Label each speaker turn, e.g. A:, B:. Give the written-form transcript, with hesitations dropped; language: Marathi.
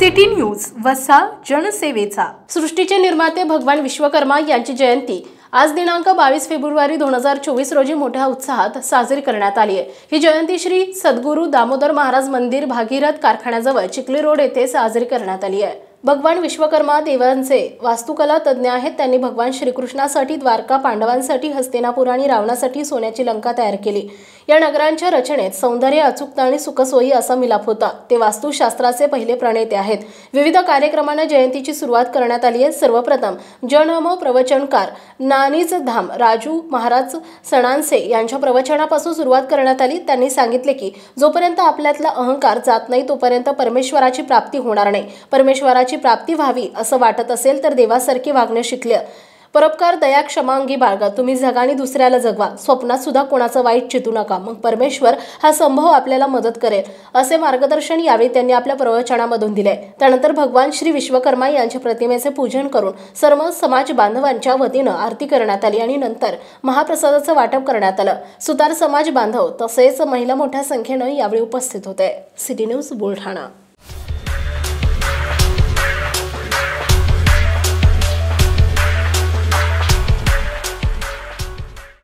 A: सिटी न्यूज वसा जनसेवेचा।
B: सृष्टीचे निर्माते भगवान विश्वकर्मा यांची जयंती आज दिनांक 22 फेब्रुवारी 2024 रोजी मोठ्या उत्साहात साजरी करण्यात आली आहे। ही जयंती श्री सद्गुरू दामोदर महाराज मंदिर भागीरथ कारखान्याजवळ चिखली रोड येथे साजरी करण्यात आली आहे। भगवान विश्वकर्मा देवांचे वास्तुकला तज्ञ आहेत। त्यांनी भगवान श्रीकृष्णासाठी द्वारका, पांडवांसाठी हस्तिनापुर आणि रावणासाठी सोन्याची लंका तयार केली। या नगरांच्या रचनेत सौंदर्य, अचूकता आणि सुखसोयी असा मिलाप होता। ते वास्तुशास्त्राचे पहिले प्रणेते आहेत। विविध कार्यक्रमांना जयंतीची सुरुवात करण्यात आली आहे। सर्वप्रथम जनम प्रवचनकार नानीज धाम राजू महाराज सणांसे यांच्या प्रवचनापासून सुरुवात करण्यात आली। त्यांनी सांगितले की जोपर्यंत आपल्यातला अहंकार जात नाही तोपर्यंत परमेश्वराची प्राप्ती होणार नाही। परमेश्वराची प्राप्ती व्हावी असं वाटत असेल तर देवासारखे वागणे शिकले। परोपकार, दया, क्षमा अंगी बाळगा। तुम्ही जगा आणि दुसऱ्याला जगवा। स्वप्नात सुद्धा कोणाचं वाईट चितू नका, मग परमेश्वर हा संभव आपल्याला मदत करेल, असे मार्गदर्शन यावेळी त्यांनी आपल्या प्रवचनामधून दिले। त्यानंतर भगवान श्री विश्वकर्मा यांच्या प्रतिमेचे पूजन करून सर्व समाज बांधवांच्या वतीनं आरती करण्यात आली आणि नंतर महाप्रसादाचं वाटप करण्यात आलं। सुतार समाज बांधव तसेच महिला मोठ्या संख्येनं यावेळी उपस्थित होते। City news Buldhana.